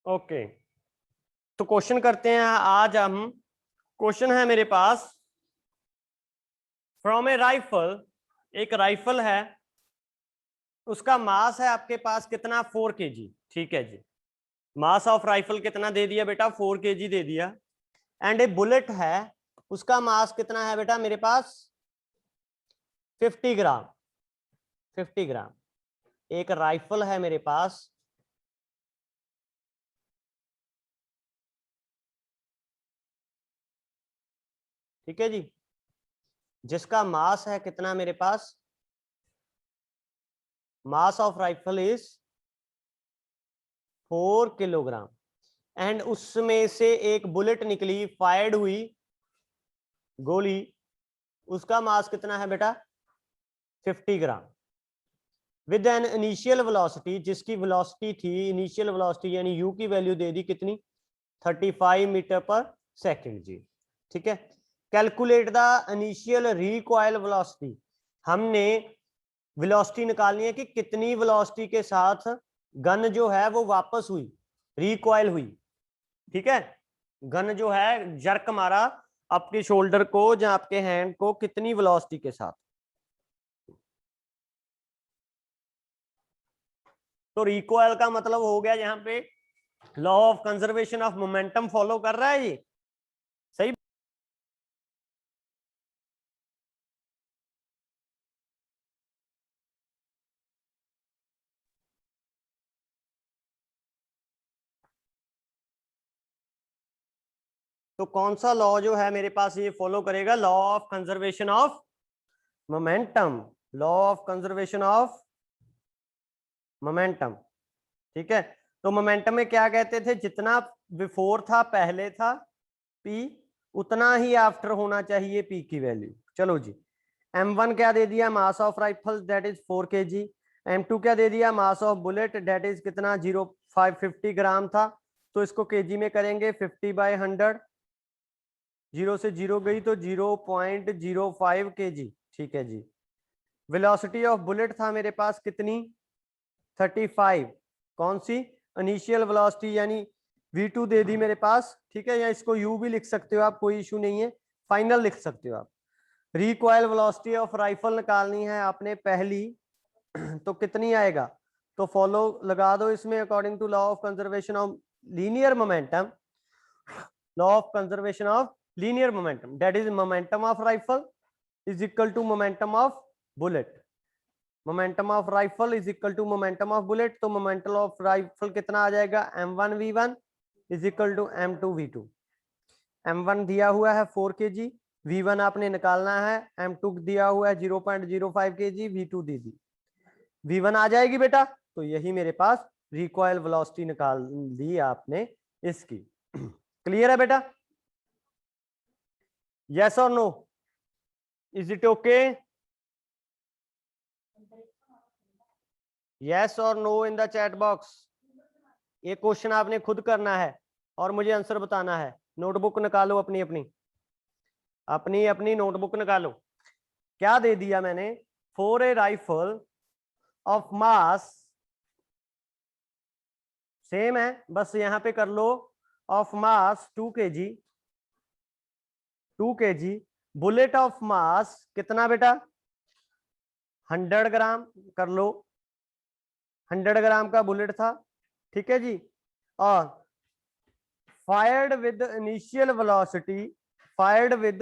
Okay, तो question करते हैं आज हम। क्वेश्चन है मेरे पास, फ्रॉम ए राइफल, एक राइफल है, उसका मास है आपके पास कितना, 4 kg। ठीक है जी, मास ऑफ राइफल कितना दे दिया बेटा, 4 kg दे दिया। एंड ए बुलेट है, उसका मास कितना है बेटा मेरे पास, 50 ग्राम। 50 ग्राम एक राइफल है मेरे पास, ठीक है जी, जिसका मास है कितना मेरे पास, mass of rifle is 4 kilogram. And उसमें से एक बुलेट निकली, फायर्ड हुई गोली, उसका मास कितना है बेटा, 50 ग्राम। विद एन इनिशियल वेलोसिटी, जिसकी वेलोसिटी थी, इनिशियल वेलोसिटी यानी यू की वैल्यू दे दी कितनी, 35 मीटर पर सेकंड जी। ठीक है, calculate the initial recoil velocity, हमने वेलोसिटी निकालनी है कि कितनी वेलोसिटी के साथ गन जो है वो वापस हुई, रिकॉइल हुई। ठीक है, गन जो है जर्क मारा आपके शोल्डर को या आपके हैंड को, कितनी वेलोसिटी के साथ। तो रिकॉइल का मतलब हो गया यहाँ पे law of conservation of momentum follow कर रहा है ये, सही। तो कौन सा लॉ जो है मेरे पास ये फॉलो करेगा, law of conservation of momentum, law of conservation of momentum. ठीक है, तो मोमेंटम में क्या कहते थे, जितना बिफोर था, पहले था पी, उतना ही आफ्टर होना चाहिए पी की वैल्यू। चलो जी, m1 क्या दे दिया, मास of rifle that is 4 kg। m2 क्या दे दिया, mass of bullet that is कितना, 0.550 ग्राम था। तो इसको केजी में करेंगे, 50/100, 0 से 0 गई तो 0.05 kg। ठीक है जी, वेलोसिटी ऑफ बुलेट था मेरे पास कितनी, 35। कौन सी, इनिशियल वेलोसिटी यानी v2 दे दी मेरे पास। ठीक है, या इसको u भी लिख सकते हो आप, कोई इशू नहीं है, फाइनल लिख सकते हो आप। रिकॉइल वेलोसिटी ऑफ राइफल निकालनी है आपने पहली, तो कितनी आएगा, तो फॉलो लगा दो इसमें, according to law of conservation of linear momentum, law of conservation of linear momentum that is momentum of rifle is equal to momentum of bullet. Momentum of rifle is equal to momentum of bullet, तो momentum of rifle कितना आ जाएगा, m1v1 is equal to m2v2। m1 दिया हुआ है 4 kg, v1 आपने निकालना है, m2 दिया हुआ है 0.05 kg, v2 दी दी, v1 आ जाएगी बेटा। तो यही मेरे पास रिकॉइल वेलोसिटी निकाल दी आपने इसकी। क्लियर है बेटा, यस और no, is it okay, yes और no in the chat box. ये क्वेश्चन आपने खुद करना है और मुझे आंसर बताना है। नोटबुक निकालो अपनी अपनी, अपनी अपनी नोटबुक निकालो। क्या दे दिया मैंने, for a rifle of mass, same है बस यहां पे कर लो, of mass 2 kg, 2 kg, bullet of mass कितना बेटा, 100 ग्राम कर लो, 100 ग्राम का बुलेट था। ठीक है जी, और fired with initial velocity, fired with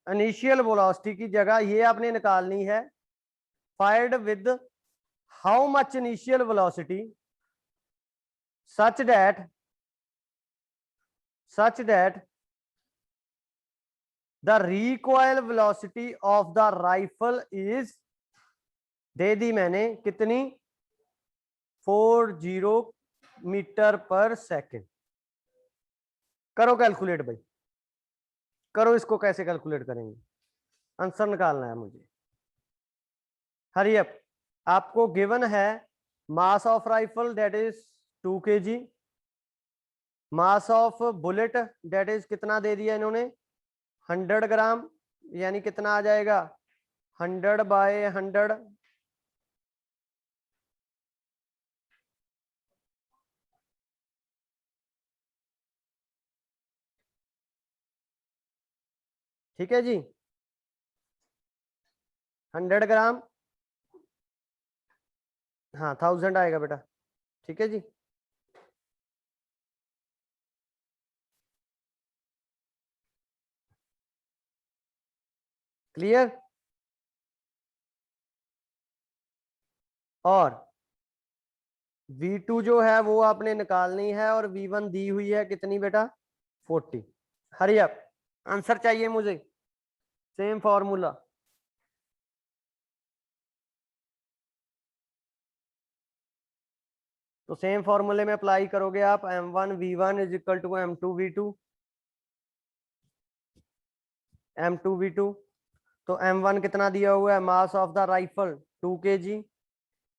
initial velocity की जगह ये आपने निकालनी है, fired with how much initial velocity such that the recoil velocity of the rifle is, दे दी मैंने कितनी, 40 मीटर पर सेकंड। करो कैलकुलेट भाई, करो इसको, कैसे कैलकुलेट करेंगे, आंसर निकालना है मुझे, हरी अप। आपको गिवन है मास of rifle that is 2 kg, mass of bullet that is कितना दे दिया इन्होंने, 100 ग्राम, यानी कितना आ जाएगा, 100/100, ठीक है जी, 100 ग्राम, हाँ 1000 आएगा बेटा, ठीक है जी। क्लियर। और V2 जो है वो आपने निकालनी है, और V1 दी हुई है कितनी बेटा, 40। हरी अप, आंसर चाहिए मुझे, सेम फॉर्मूला। तो सेम फॉर्मूले में अप्लाई करोगे आप, M1V1 is equal to M2V2, M2V2। तो M1 कितना दिया हुआ है, मास of the rifle 2 kg।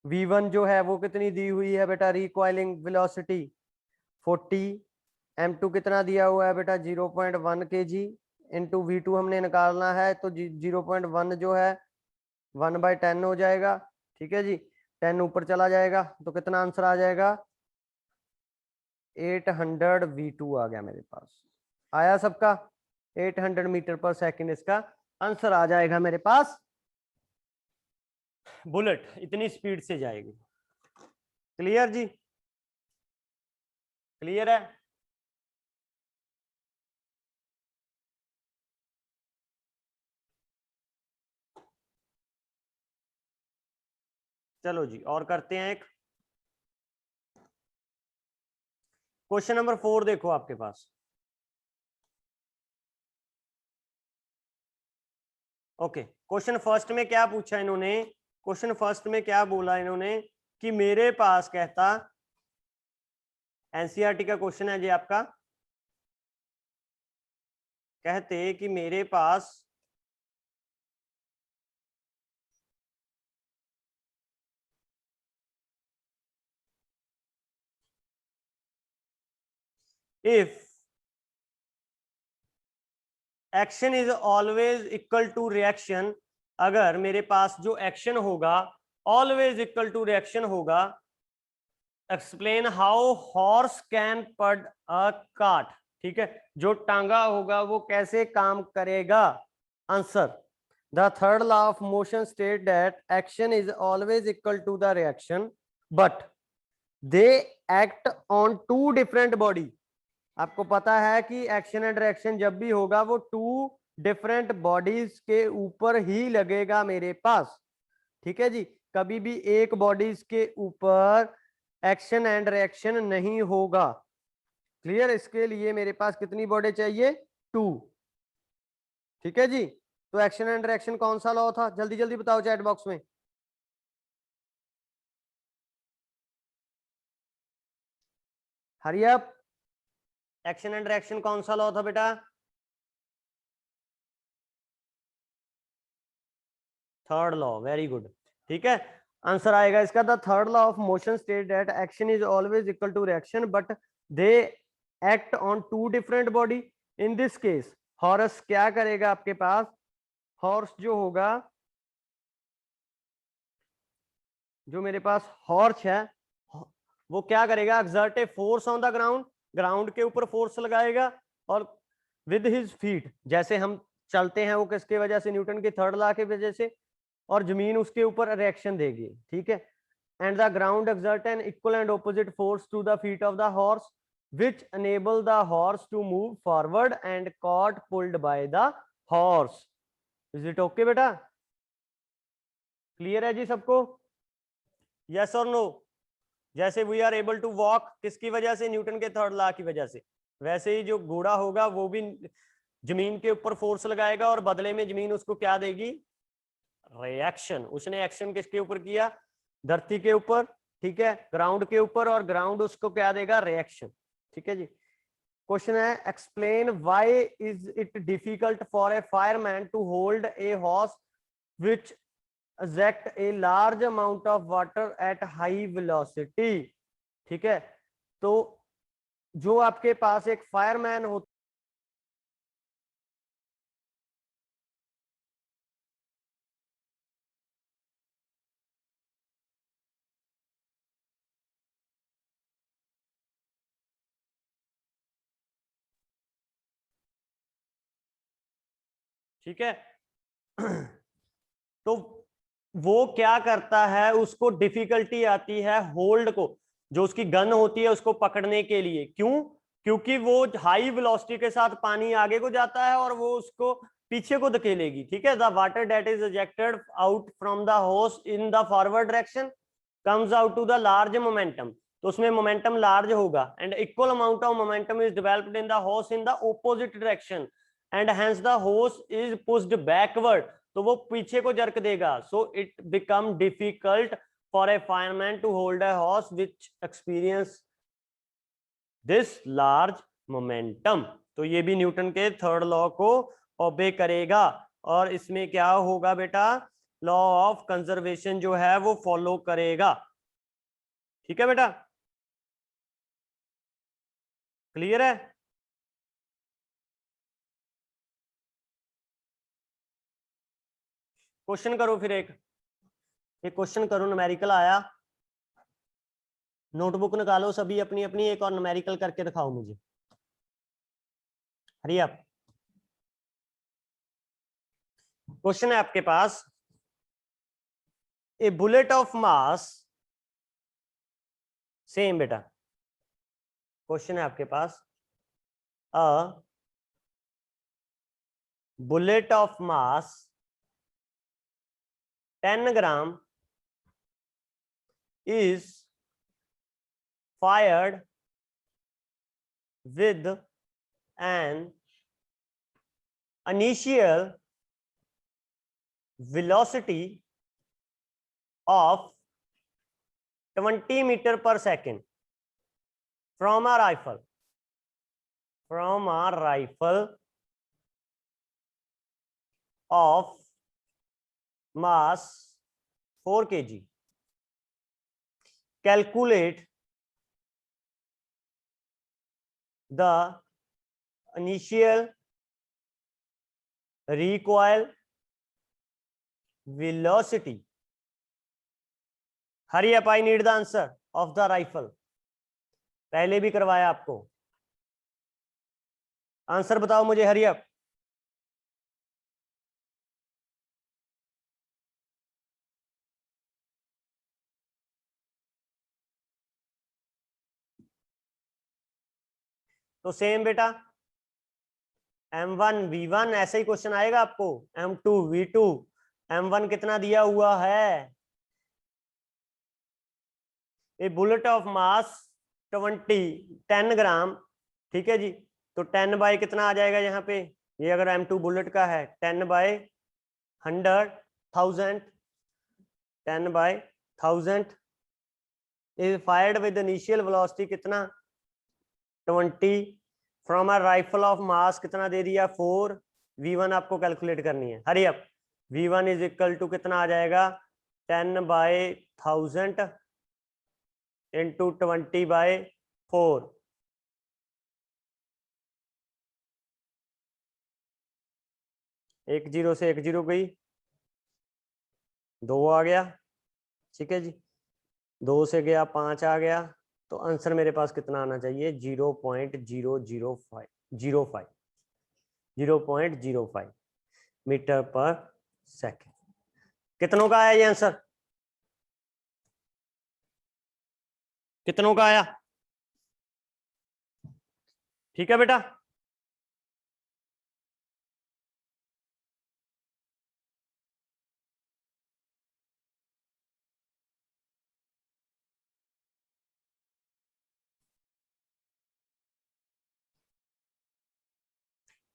V1 जो है वो कितनी दी हुई है बेटा, रिकॉइलिंग वेलोसिटी 40। M2 कितना दिया हुआ है बेटा, 0.1 kg। इंटू V2 हमने निकालना है, तो 0.1 जो है 1/10 हो जाएगा, ठीक है जी। 10 ऊपर चला जाएगा तो कितना आंसर आ जाएगा, 800 V2 आ गया मेरे पास। आया सबका, 800 मीटर पर सेकंड इसका आंसर आ जाएगा मेरे पास। बुलेट इतनी स्पीड से जाएगी। क्लियर जी, क्लियर है। चलो जी, और करते हैं एक क्वेश्चन नंबर 4, देखो आपके पास। ओके, क्वेश्चन फर्स्ट में क्या पूछा इन्होंने, क्वेश्चन फर्स्ट में क्या बोला इन्होंने कि मेरे पास, कहता एनसीईआरटी का क्वेश्चन है जी आपका, कहते कि मेरे पास if action is always equal to reaction, अगर मेरे पास जो एक्शन होगा ऑलवेज इक्वल टू रिएक्शन होगा, explain how horse can pull a cart. ठीक है, जो टांगा होगा वो कैसे काम करेगा। Answer, the third law of motion state that action is always equal to the reaction, but they act on two different body. आपको पता है कि एक्शन एंड रिएक्शन जब भी होगा वो टू डिफरेंट बॉडीज के ऊपर ही लगेगा मेरे पास, ठीक है जी। कभी भी एक बॉडीज के ऊपर एक्शन एंड रिएक्शन नहीं होगा। क्लियर, इसके लिए मेरे पास कितनी बॉडी चाहिए, 2, ठीक है जी। तो एक्शन एंड रिएक्शन कौन सा लॉ था, जल्दी जल्दी बताओ चैट बॉक्स में। Hurry up, action and reaction कौन सा लॉ था बेटा, थर्ड लॉ, वेरी गुड, ठीक है। आंसर आएगा इसका, the third law of motion state that action is always equal to reaction but they act on two different body. In this case horse क्या करेगा आपके पास, हॉर्स जो होगा, जो मेरे पास हॉर्स है वो क्या करेगा, exert a force on the ground, ground के ऊपर फोर्स लगाएगा, और विद हिज फीट, जैसे हम चलते हैं वो किसके वजह से, न्यूटन के थर्ड लॉ की वजह से, और जमीन उसके ऊपर रिएक्शन देगी, ठीक है। And the ground exert an equal and opposite force to the feet of the horse which enable the horse to move forward and caught pulled by the horse. Is it okay बेटा, clear है जी सबको, yes और no. जैसे we are able to walk किसकी वजह से, Newton के थर्ड लॉ की वजह से, वैसे ही जो घोड़ा होगा वो भी जमीन के ऊपर फोर्स लगाएगा और बदले में जमीन उसको क्या देगी, रिएक्शन। उसने एक्शन किसके ऊपर किया, धरती के ऊपर, ठीक है, ग्राउंड के ऊपर, और ग्राउंड उसको क्या देगा, रिएक्शन, ठीक है जी। क्वेश्चन है, explain why is it difficult for a fireman to hold a horse which eject a large amount of water at high velocity। ठीक है, तो जो आपके पास एक फायरमैन होता ठीक है। तो वो क्या करता है, उसको डिफिकल्टी आती है होल्ड को, जो उसकी गन होती है उसको पकड़ने के लिए। क्यों? क्योंकि वो हाई वेलोसिटी के साथ पानी आगे को जाता है और वो उसको पीछे को धकेलेगी। ठीक है। The water that is ejected out from the hose in the forward direction comes out to the large momentum. तो उसमें मोमेंटम लार्ज होगा and equal amount of momentum is developed in the hose in the opposite direction and hence the hose is pushed backward. तो वो पीछे को jerk देगा। So it become difficult for a fireman to hold a horse which experience this large momentum. तो ये भी Newton के third law को ओबे करेगा। और इसमें क्या होगा बेटा, लॉ ऑफ कंजर्वेशन जो है वो फॉलो करेगा। ठीक है बेटा, क्लियर है? क्वेश्चन करो फिर एक क्वेश्चन करो। न्यूमेरिकल आया, नोटबुक निकालो सभी अपनी अपनी, एक और न्यूमेरिकल करके दिखाओ मुझे। हरी आप। क्वेश्चन है आपके पास, a bullet of mass, same बेटा। क्वेश्चन है आपके पास, a bullet of mass 10 gram is fired with an initial velocity of 20 meter per second from a rifle of mass 4 kg. Calculate the initial recoil velocity. Hurry up, I need the answer of the rifle. पहले भी करवाया आपको, answer बताओ मुझे, hurry up. तो same बेटा, M1 V1 ऐसे ही question आएगा आपको, M2 V2। M1 कितना दिया हुआ है, ए बुलेट ऑफ मास 10 ग्राम। ठीक है जी, तो 10 बाय कितना आ जाएगा यहाँ पे, ये अगर M2 बुलेट का है 10 by 100,000, 10 by 1000 is fired with initial velocity कितना 20 from a rifle of mass कितना दे दिया 4। V1 आपको कैलकुलेट करनी है, hurry up. V1 is equal to कितना आ जाएगा 10 बाय 1000 इंटू 20 बाय 4। एक जीरो से एक जीरो गई, 2 आ गया। ठीक है जी, 2 से गया 5 आ गया। तो आंसर मेरे पास कितना आना चाहिए 0.005 0.05 मीटर पर सेकेंड। कितनों का आया ये आंसर, कितनों का आया? ठीक है बेटा,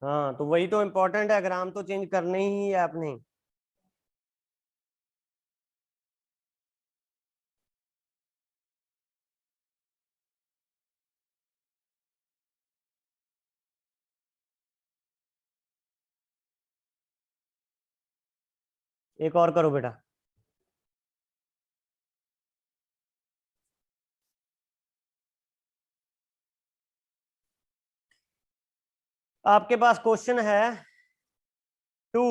हाँ तो वही तो इम्पोर्टेंट है, ग्राम तो चेंज करने ही है आपने। एक और करो बेटा। आपके पास क्वेश्चन है 2,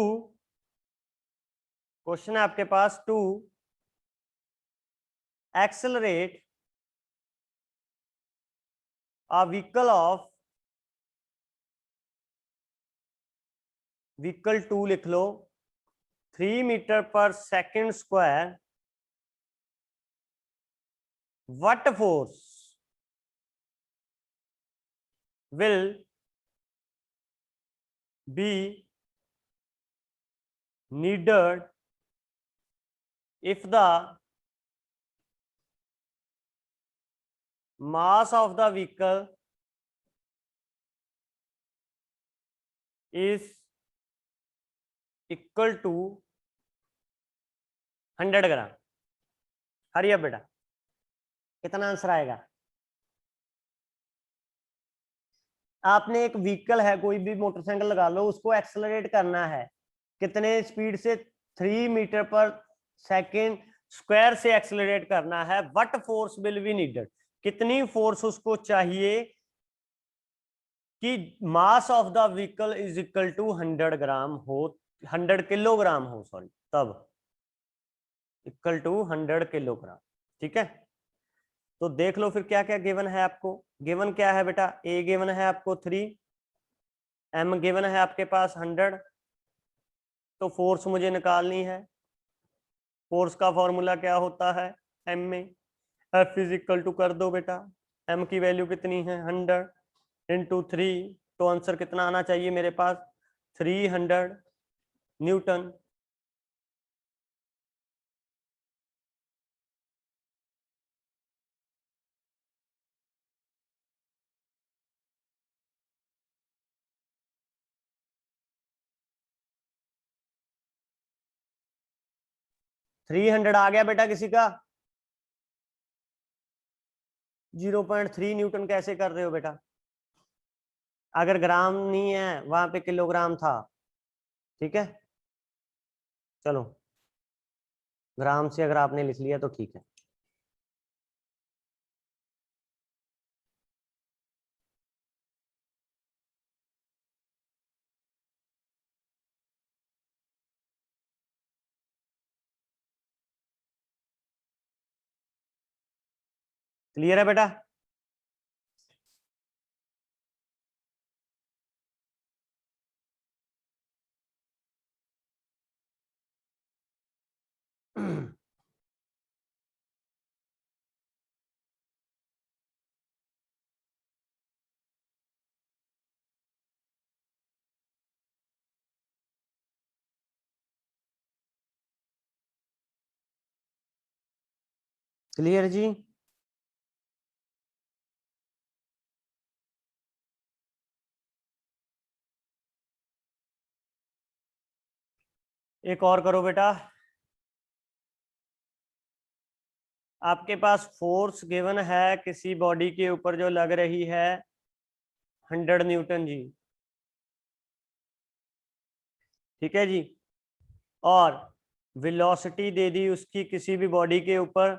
क्वेश्चन है आपके पास 2, accelerate a vehicle of vehicle 2 लिख लो, 3 मीटर पर second square, what force will be needed if the mass of the vehicle is equal to 100 ग्राम। हरी अब बेटा, कितना आंसर आएगा? आपने एक व्हीकल है, कोई भी मोटरसाइकिल लगा लो, उसको एक्सेलरेट करना है, कितने स्पीड से? 3 मीटर पर सेकेंड स्क्वायर से एक्सेलरेट करना है। What force will be needed, कितनी फोर्स उसको चाहिए कि mass of the vehicle is equal to 100 gram हो, 100 किलोग्राम हो, सॉरी, तब इक्वल टू 100 किलोग्राम। ठीक है, तो देख लो फिर क्या क्या गिवन है आपको। गिवन क्या है बेटा? ए गिवन है आपको 3, एम गिवन है आपके पास 100, तो फोर्स मुझे निकालनी है। फोर्स का फॉर्मूला क्या होता है एम में? एफ इज इक्वल टू कर दो बेटा, एम की वैल्यू कितनी है? 100 इंटू 3, तो आंसर कितना आना चाहिए मेरे पास? 300 न्यूटन। थ्री हंड्रेड आ गया बेटा किसी का? 0.3 न्यूटन कैसे कर रहे हो बेटा? अगर ग्राम नहीं है वहां पे किलोग्राम था। ठीक है, चलो, ग्राम से अगर आपने लिख लिया तो ठीक है। क्लियर है बेटा? क्लियर जी? एक और करो बेटा। आपके पास फोर्स गिवन है किसी बॉडी के ऊपर जो लग रही है 100 न्यूटन जी। ठीक है जी, और वेलोसिटी दे दी उसकी किसी भी बॉडी के ऊपर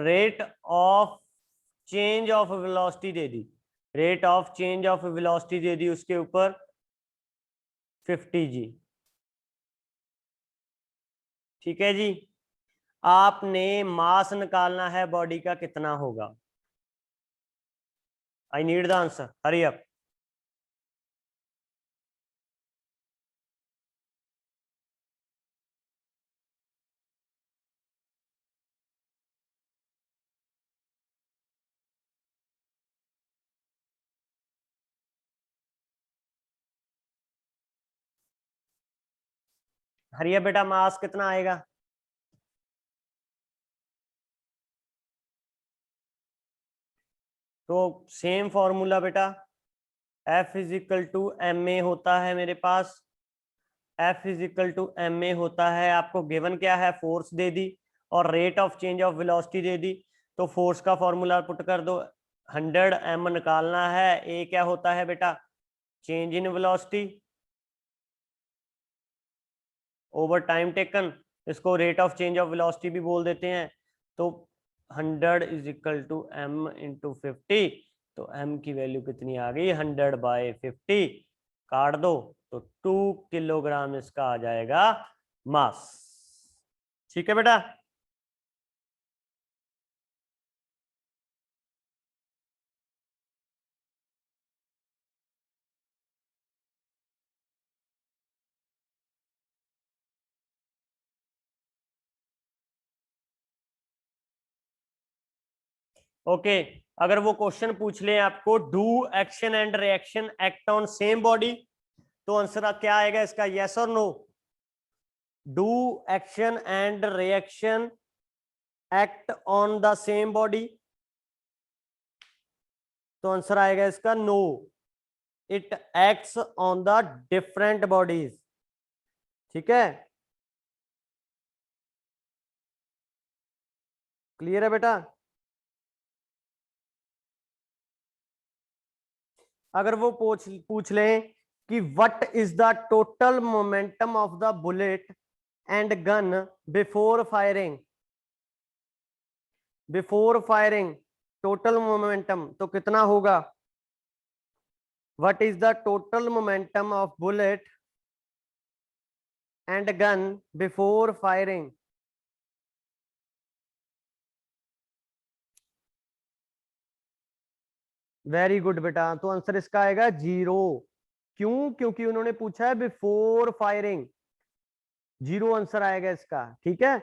rate of change of velocity दे दी, rate of change of velocity दे दी उसके ऊपर 50 जी। ठीक है जी, आपने मास निकालना है बॉडी का, कितना होगा? I need the answer, hurry up. Hurry up बेटा, मास कितना आएगा? तो सेम फॉर्मूला बेटा, F is equal to M A होता है मेरे पास, F is equal to M A होता है। आपको गिवन क्या है? फोर्स दे दी और rate of change of velocity दे दी, तो फोर्स का फॉर्मूला पुट कर दो। 100 एम निकालना है, ए क्या होता है बेटा? Change in velocity over time taken, इसको rate of change of velocity भी बोल देते हैं। तो 100 is equal to M into 50, तो एम की वैल्यू कितनी आ गई? 100/50, काट दो तो 2 किलोग्राम इसका आ जाएगा मास। ठीक है बेटा? ओके अगर वो क्वेश्चन पूछ ले आपको, do action and reaction act on same body, तो आंसर क्या आएगा इसका, यस और no? Do action and reaction act on the same body, तो आंसर आएगा इसका no, it acts on the different bodies. ठीक है, क्लियर है बेटा? अगर वो पूछ लें कि what is the total momentum of the bullet and gun before firing, before firing total momentum तो कितना होगा? What is the total momentum of bullet and gun before firing? Very good बेटा, तो आंसर इसका आएगा 0। क्यों? क्योंकि उन्होंने पूछा है बिफोर फायरिंग, 0 आंसर आएगा इसका। ठीक है,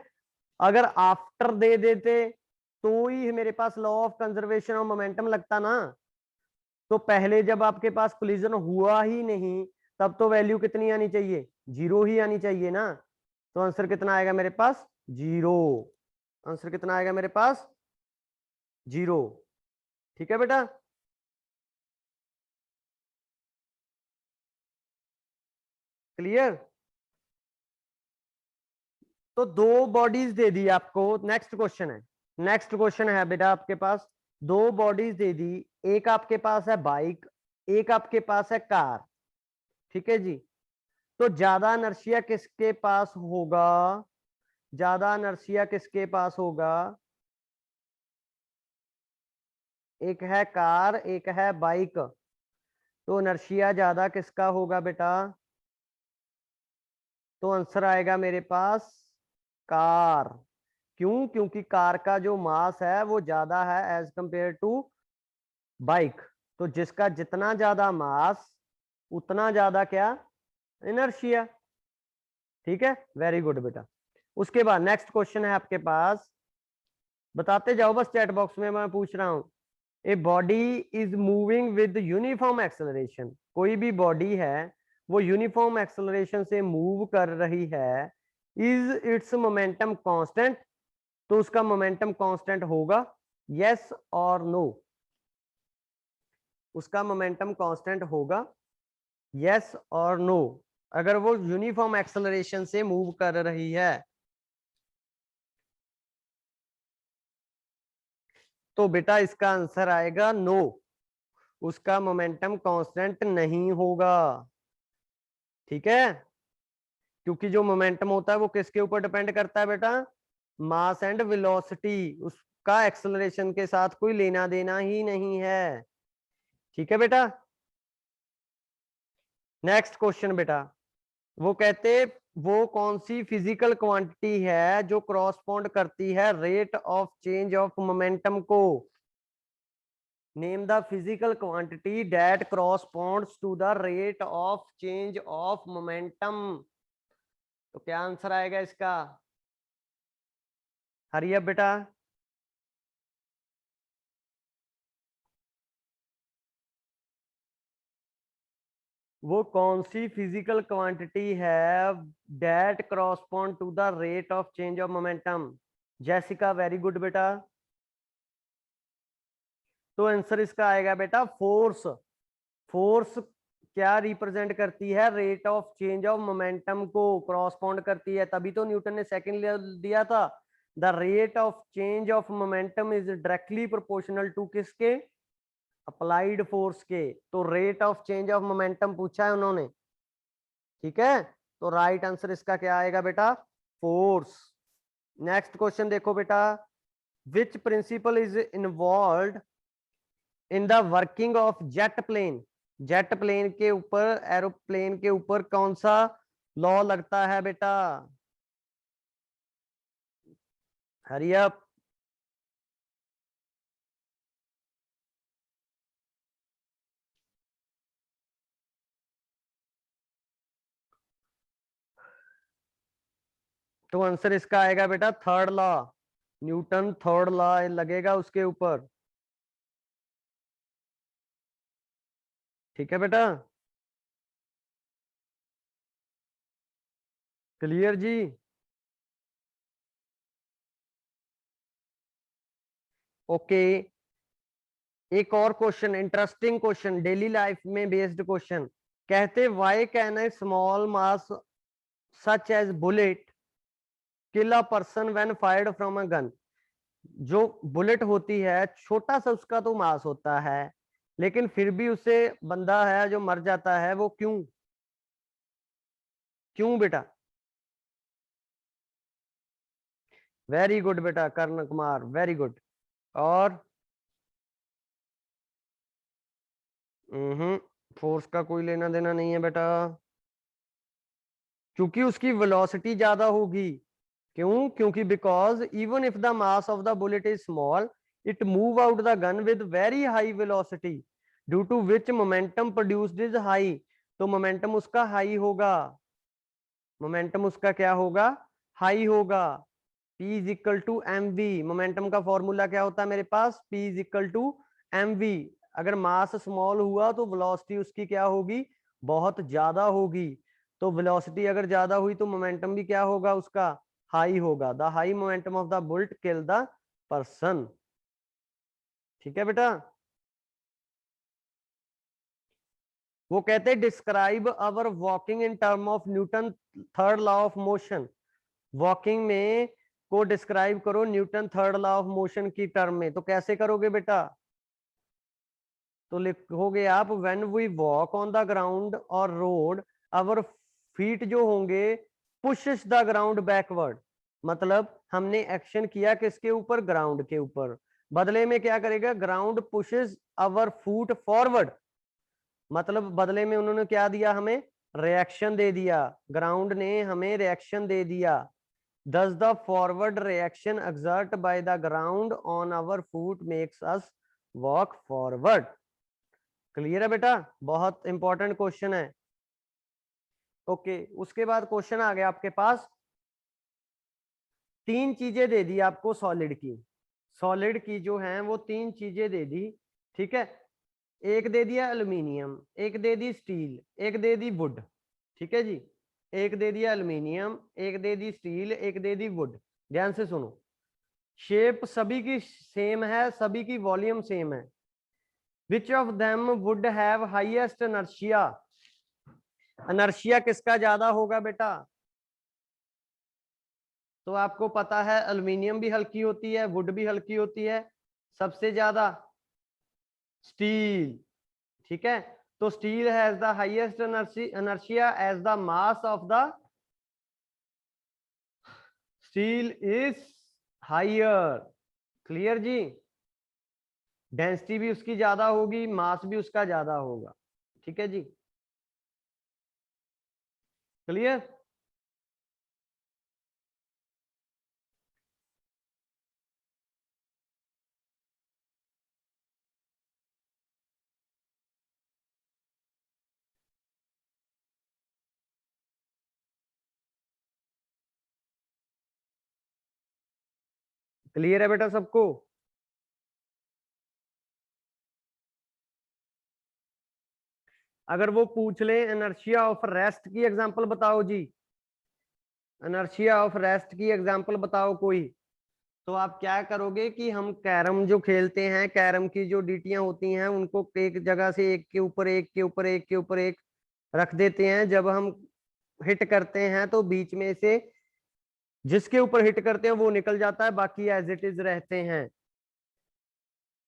अगर आफ्टर दे देते तो ही मेरे पास law of conservation of momentum लगता ना, तो पहले जब आपके पास कोलिजन हुआ ही नहीं तब तो वैल्यू कितनी आनी चाहिए, 0 ही आनी चाहिए ना। तो आंसर कितना आएगा मेरे पास, 0। आंसर कितना आएगा मेरे पास, 0। ठीक है बेटा, क्लियर? तो दो बॉडीज दे दी आपको, नेक्स्ट क्वेश्चन है, नेक्स्ट क्वेश्चन है बेटा आपके पास, दो बॉडीज दे दी, एक आपके पास है बाइक, एक आपके पास है कार। ठीक है जी, तो ज्यादा नर्सिया किसके पास होगा, ज्यादा नर्सिया किसके पास होगा? एक है कार, एक है बाइक, तो नर्सिया ज्यादा किसका होगा बेटा? तो आंसर आएगा मेरे पास कार। क्यों? क्योंकि कार का जो मास है वो ज्यादा है एज कंपेयर टू बाइक, तो जिसका जितना ज्यादा मास उतना ज्यादा क्या, इनर्शिया। ठीक है, वेरी गुड बेटा। उसके बाद नेक्स्ट क्वेश्चन है आपके पास, बताते जाओ बस चैट बॉक्स में, मैं पूछ रहा हूं। A body is moving with uniform acceleration, कोई भी बॉडी है वो यूनिफॉर्म एक्सेलरेशन से मूव कर रही है, इज इट्स मोमेंटम कांस्टेंट, तो उसका मोमेंटम कांस्टेंट होगा, यस और नो? उसका मोमेंटम कांस्टेंट होगा, यस और नो, अगर वो यूनिफॉर्म एक्सेलरेशन से मूव कर रही है। तो बेटा इसका आंसर आएगा नो, उसका मोमेंटम कांस्टेंट नहीं होगा। ठीक है, क्योंकि जो मोमेंटम होता है वो किसके ऊपर डिपेंड करता है बेटा, मास एंड वेलोसिटी, उसका एक्सेलरेशन के साथ कोई लेना देना ही नहीं है। ठीक है बेटा, नेक्स्ट क्वेश्चन बेटा, वो कहते वो कौन सी फिजिकल क्वांटिटी है जो क्रॉसपोंड करती है rate of change of momentum को? Name the physical quantity that corresponds to the rate of change of momentum, तो क्या आंसर आएगा इसका? हरी अब बेटा, वो कौन सी फिजिकल क्वांटिटी है that correspond to the rate of change of momentum? Jessica very good बेटा, तो आंसर इसका आएगा बेटा फोर्स। फोर्स क्या रिप्रेजेंट करती है, rate of change of momentum को क्रॉसपोंड करती है, तभी तो न्यूटन ने सेकंड दिया था, the rate of change of momentum is directly proportional to किसके, अप्लाइड फोर्स के। तो rate of change of momentum पूछा है उन्होंने। ठीक है, तो राइट आंसर इसका क्या आएगा बेटा, फोर्स। नेक्स्ट क्वेश्चन देखो बेटा, which principle is involve in the working of jet plane, jet plane के ऊपर, एरोप्लेन के ऊपर कौन सा लॉ लगता है बेटा? हरी अप, तो आंसर इसका आएगा बेटा third law, Newton third law लगेगा उसके ऊपर। ठीक है बेटा, क्लियर जी। ओके, एक और question, interesting question, daily life में बेस्ड क्वेश्चन। कहते why can a small mass such as bullet kill a person when fired from a gun. जो बुलेट होती है, छोटा सा उसका तो मास होता है, लेकिन फिर भी उससे बंदा है जो मर जाता है, वो क्यों? क्यों बेटा? वेरी गुड बेटा कर्ण कुमार, वेरी गुड। और फोर्स का कोई लेना देना नहीं है बेटा, क्योंकि उसकी वेलोसिटी ज्यादा होगी। क्यों? क्योंकि because even if the mass of the bullet is small, it move out the gun with very high velocity due to which momentum produced is high. तो मोमेंटम उसका हाई होगा, मोमेंटम उसका क्या होगा? हाई होगा। P is equal to M V, momentum का formula क्या होता है मेरे पास? P is equal to M V. अगर मास स्मॉल हुआ तो वेलोसिटी उसकी क्या होगी? बहुत ज्यादा होगी। तो वेलोसिटी अगर ज्यादा हुई तो मोमेंटम भी क्या होगा उसका? हाई होगा। The high momentum of the bullet kill the person. ठीक है बेटा। वो कहते हैं describe our walking in term of Newton third law of motion. Walking में को डिस्क्राइब करो Newton third law of motion की टर्म में। तो कैसे करोगे बेटा? तो लिखोगे आप when we walk on the ground और रोड, आवर फीट जो होंगे पुशेस द ग्राउंड बैकवर्ड। मतलब हमने एक्शन किया किसके ऊपर? ग्राउंड के ऊपर। बदले में क्या करेगा? Ground pushes our foot forward. मतलब बदले में उन्होंने क्या दिया हमें? रिएक्शन दे दिया, ग्राउंड ने हमें रिएक्शन दे दिया। Thus the forward reaction exerted by the ground on our foot makes us walk forward. Clear है बेटा? बहुत इंपॉर्टेंट क्वेश्चन है। ओके, उसके बाद क्वेश्चन आ गया आपके पास, तीन चीजें दे दी आपको सॉलिड की। सॉलिड की जो है वो तीन चीजें दे दी, ठीक है। एक दे दिया एल्यूमिनियम, एक दे दी स्टील, एक दे दी वुड। ठीक है जी, एक दे दिया एल्यूमिनियम, एक दे दी स्टील, एक दे दी वुड। ध्यान से सुनो, शेप सभी की सेम है, सभी की वॉल्यूम सेम है। Which of them would have highest inertia? Inertia किसका ज्यादा होगा बेटा? तो आपको पता है एल्यूमिनियम भी हल्की होती है, वुड भी हल्की होती है, सबसे ज्यादा स्टील। ठीक है, तो steel has the highest inertia as the mass of the steel is higher. Clear जी? डेंसिटी भी उसकी ज्यादा होगी, मास भी उसका ज्यादा होगा। ठीक है जी, क्लियर। क्लियर है बेटा सबको? अगर वो पूछ ले इनर्शिया ऑफ रेस्ट की एग्जांपल बताओ जी, इनर्शिया ऑफ रेस्ट की एग्जांपल बताओ कोई, तो आप क्या करोगे कि हम कैरम जो खेलते हैं, कैरम की जो डीटियां होती हैं उनको एक जगह से एक के ऊपर एक के ऊपर एक के ऊपर एक रख देते हैं। जब हम हिट करते हैं तो बीच में से जिसके ऊपर हिट करते हैं वो निकल जाता है, बाकी एज इट इज रहते हैं।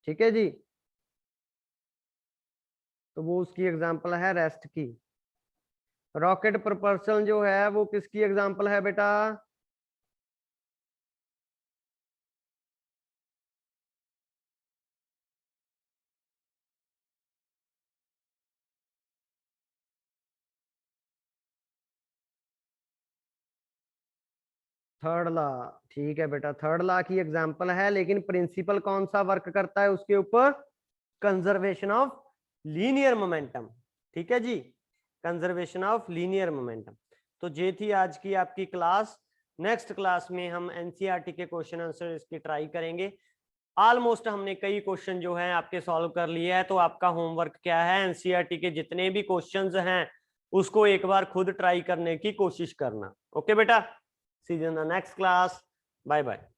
ठीक है जी, तो वो उसकी एग्जांपल है रेस्ट की। रॉकेट प्रपल्शन जो है वो किसकी एग्जांपल है बेटा? Third law. ठीक है बेटा, थर्ड लॉ की एग्जांपल है, लेकिन प्रिंसिपल कौन सा वर्क करता है उसके ऊपर? Conservation of linear momentum. ठीक है जी, कंजर्वेशन ऑफ लीनियर मोमेंटम। तो ये थी आज की आपकी क्लास। नेक्स्ट क्लास में हम एनसीईआरटी के क्वेश्चन आंसर इसकी ट्राई करेंगे। ऑलमोस्ट हमने कई क्वेश्चन जो है आपके सॉल्व कर लिए हैं। तो आपका होमवर्क क्या है, एनसीईआरटी के जितने भी क्वेश्चंस हैं उसको एक बार खुद ट्राई करने की कोशिश करना। ओके बेटा, see you in the next class, bye bye.